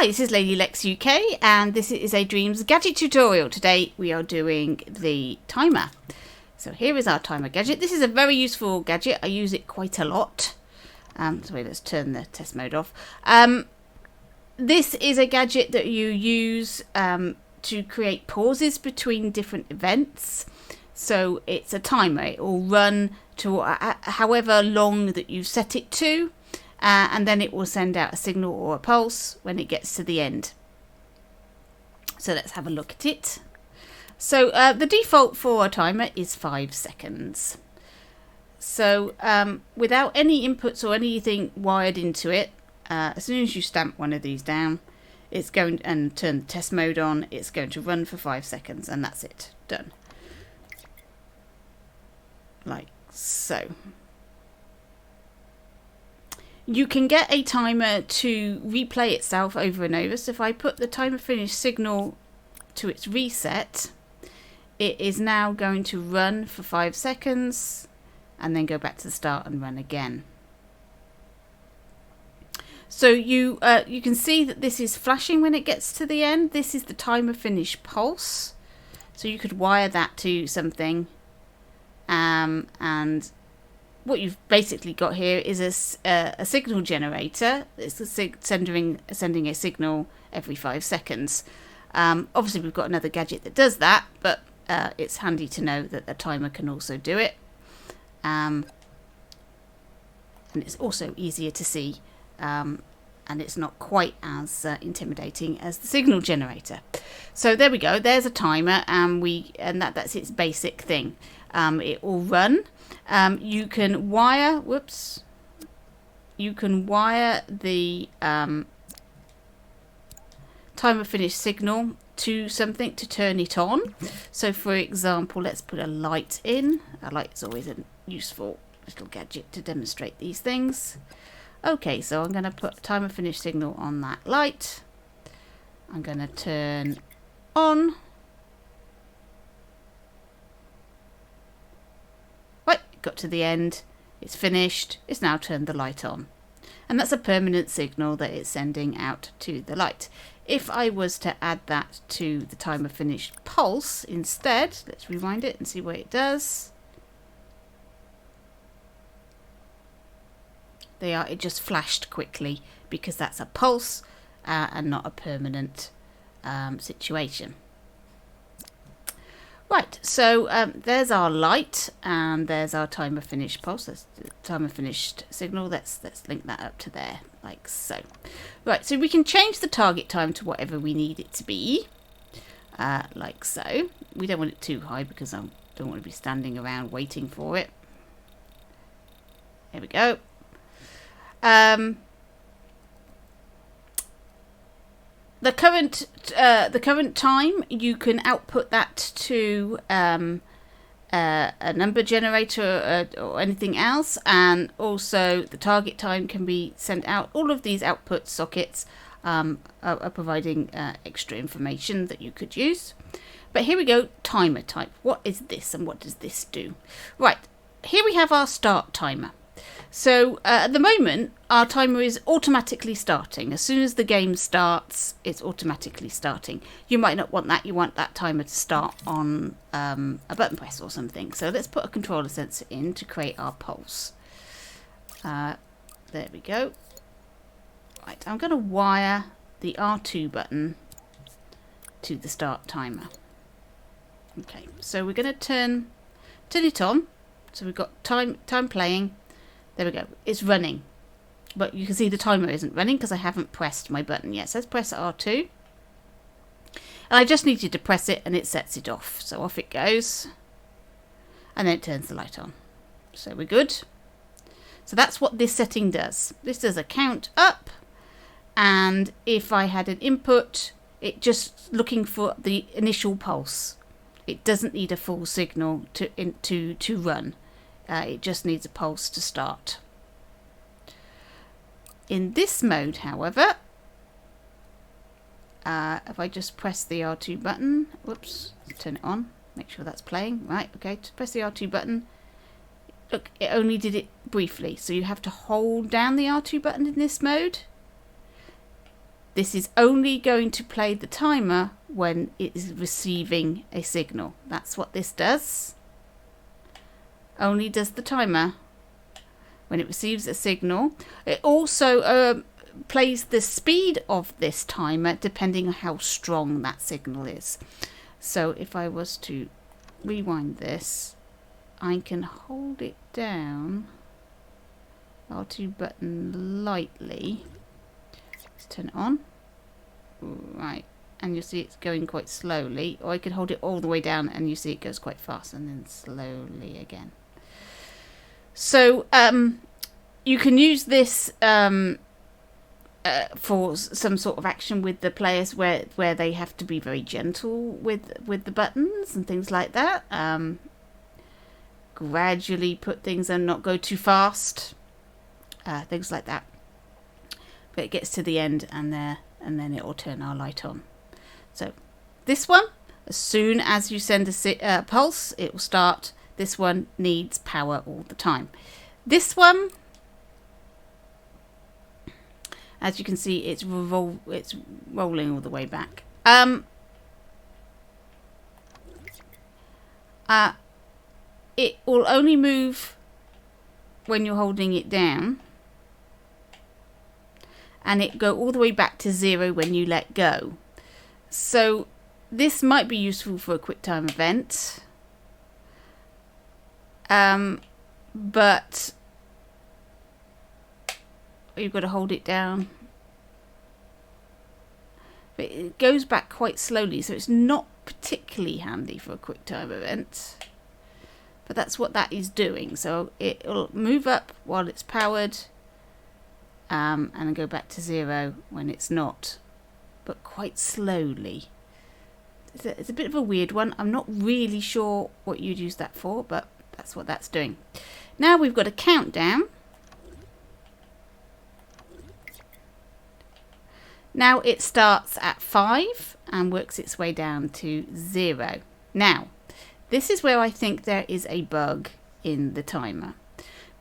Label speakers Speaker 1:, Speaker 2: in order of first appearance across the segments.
Speaker 1: Hi, this is Lady Lex UK and this is a Dreams gadget tutorial. Today we are doing the timer. So here is our timer gadget. This is a very useful gadget. I use it quite a lot. Sorry, let's turn the test mode off. This is a gadget that you use to create pauses between different events. So it's a timer. It will run to however long that you set it to. And then it will send out a signal or a pulse when it gets to the end. So let's have a look at it. So the default for a timer is 5 seconds. So without any inputs or anything wired into it, as soon as you stamp one of these down, it's going and turn the test mode on, it's going to run for 5 seconds and that's it. Done. Like so. You can get a timer to replay itself over and over. So if I put the timer finish signal to its reset, it is now going to run for 5 seconds and then go back to the start and run again. So you can see that this is flashing when it gets to the end. This is the timer finish pulse. So you could wire that to something and what you've basically got here is a signal generator. It's sending a signal every 5 seconds. Obviously, we've got another gadget that does that, but it's handy to know that a timer can also do it. And it's also easier to see, and it's not quite as intimidating as the signal generator. So there we go. There's a timer, and that's its basic thing. It will run. You can wire the timer finish signal to something to turn it on. So for example, let's put a light in. A light is always a useful little gadget to demonstrate these things. Okay, so I'm going to put timer finish signal on that light. I'm going to turn on. Got to the end, it's finished, it's now turned the light on. And that's a permanent signal that it's sending out to the light. If I was to add that to the timer finished pulse instead, let's rewind it and see what it does. It just flashed quickly because that's a pulse and not a permanent situation. Right, so there's our light and there's our timer finished pulse. That's the timer finished signal. Let's link that up to there, like so. Right, so we can change the target time to whatever we need it to be, like so. We don't want it too high because I don't want to be standing around waiting for it. There we go. The current time, you can output that to a number generator or anything else, and also the target time can be sent out. All of these output sockets are providing extra information that you could use. But here we go, timer type. What is this and what does this do? Right, here we have our start timer. So at the moment, our timer is automatically starting. As soon as the game starts, it's automatically starting. You might not want that. You want that timer to start on a button press or something. So let's put a controller sensor in to create our pulse. There we go. Right, I'm going to wire the R2 button to the start timer. Okay, so we're going to turn it on. So we've got time playing. There we go. It's running. But you can see the timer isn't running because I haven't pressed my button yet. So let's press R2. And I just needed to press it and it sets it off. So off it goes. And then it turns the light on. So we're good. So that's what this setting does. This does a count up. And if I had an input, it just looking for the initial pulse. It doesn't need a full signal to run. It just needs a pulse to start. In this mode, however, if I just press the R2 button, whoops, turn it on, make sure that's playing. Right, okay, to press the R2 button, look, it only did it briefly. So you have to hold down the R2 button in this mode. This is only going to play the timer when it is receiving a signal. That's what this does. Only does the timer when it receives a signal. It also plays the speed of this timer depending on how strong that signal is. So if I was to rewind this, I can hold it down, R2 button lightly. Let's turn it on. Right, and you'll see it's going quite slowly, or I could hold it all the way down and you see it goes quite fast and then slowly again. So you can use this for some sort of action with the players where they have to be very gentle with the buttons and things like that. Gradually put things and not go too fast, things like that. But it gets to the end and then it will turn our light on. So this one, as soon as you send a pulse, it will start. This one needs power all the time. This one, as you can see, it's rolling all the way back. It will only move when you're holding it down, and it go all the way back to 0 when you let go. So this might be useful for a quick time event, but you've got to hold it down. But it goes back quite slowly, so it's not particularly handy for a quick time event. But that's what that is doing. So it'll move up while it's powered, and then go back to 0 when it's not, but quite slowly. It's a bit of a weird one. I'm not really sure what you'd use that for, but that's what that's doing. Now we've got a countdown. Now it starts at 5 and works its way down to 0. Now, this is where I think there is a bug in the timer,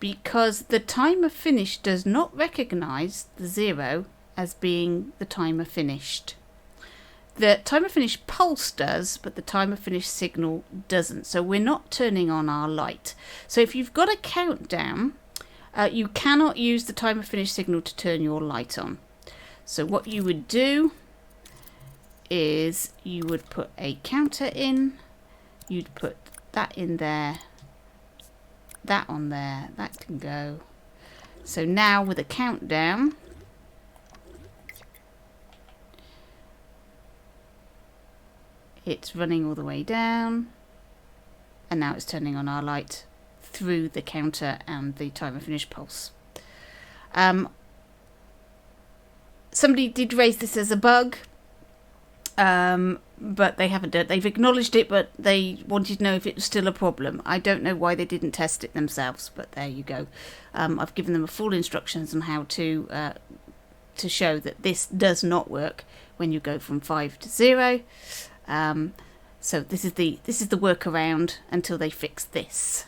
Speaker 1: because the timer finish does not recognize the 0 as being the timer finished. The timer finish pulse does, but the timer finish signal doesn't. So we're not turning on our light. So if you've got a countdown, you cannot use the timer finish signal to turn your light on. So what you would do is you would put a counter in. You'd put that in there, that on there, that can go. So now with a countdown, it's running all the way down, and now it's turning on our light through the counter and the timer finish pulse. Somebody did raise this as a bug, but they haven't done. They've acknowledged it, but they wanted to know if it was still a problem. I don't know why they didn't test it themselves, but there you go. I've given them a full instructions on how to show that this does not work when you go from 5 to 0. So this is the workaround until they fix this.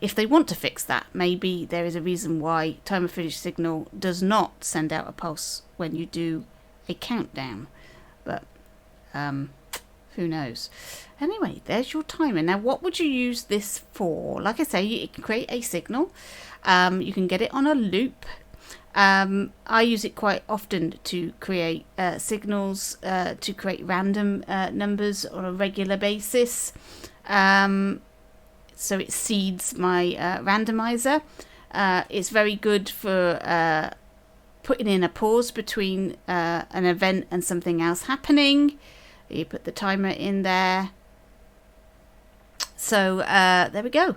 Speaker 1: If they want to fix that, maybe there is a reason why timer finish signal does not send out a pulse when you do a countdown, but who knows. Anyway, there's your timer. Now, what would you use this for? Like I say, you can create a signal. You can get it on a loop. I use it quite often to create signals, to create random numbers on a regular basis. So it seeds my randomizer. It's very good for putting in a pause between an event and something else happening. You put the timer in there. So there we go.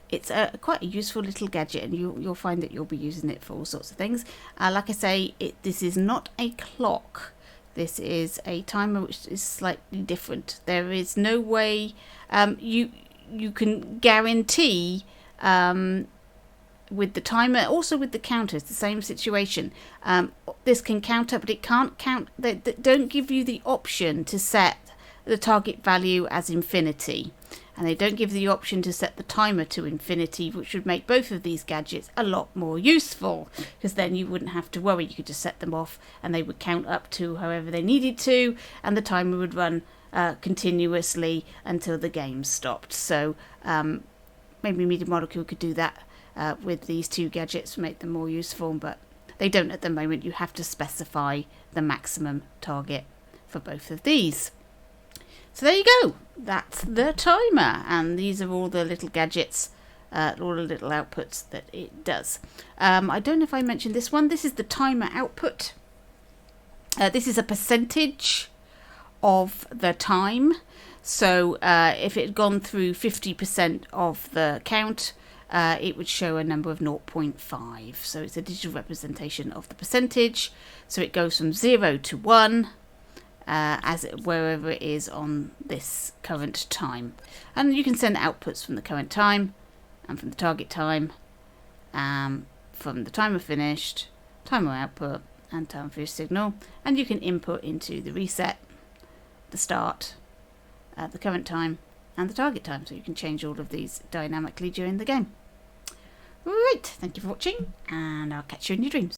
Speaker 1: It's quite a useful little gadget, and you'll find that you'll be using it for all sorts of things. Like I say, this is not a clock. This is a timer which is slightly different. There is no way you can guarantee with the timer, also with the counter, it's the same situation. This can counter, but it can't count. They don't give you the option to set the target value as infinity. and they don't give the option to set the timer to infinity, which would make both of these gadgets a lot more useful, because then you wouldn't have to worry. You could just set them off and they would count up to however they needed to, and the timer would run continuously until the game stopped. So maybe Media Molecule could do that with these two gadgets, make them more useful, but they don't at the moment. You have to specify the maximum target for both of these. So there you go. That's the timer, and these are all the little gadgets, all the little outputs that it does. I don't know if I mentioned this one. This is the timer output. This is a percentage of the time. So if it had gone through 50% of the count, it would show a number of 0.5. So it's a digital representation of the percentage. So it goes from 0 to 1. Wherever it is on this current time, and you can send outputs from the current time and from the target time, from the timer finished, timer output, and timer finished signal, and you can input into the reset, the start, the current time, and the target time, so you can change all of these dynamically during the game. Right, thank you for watching, and I'll catch you in your dreams.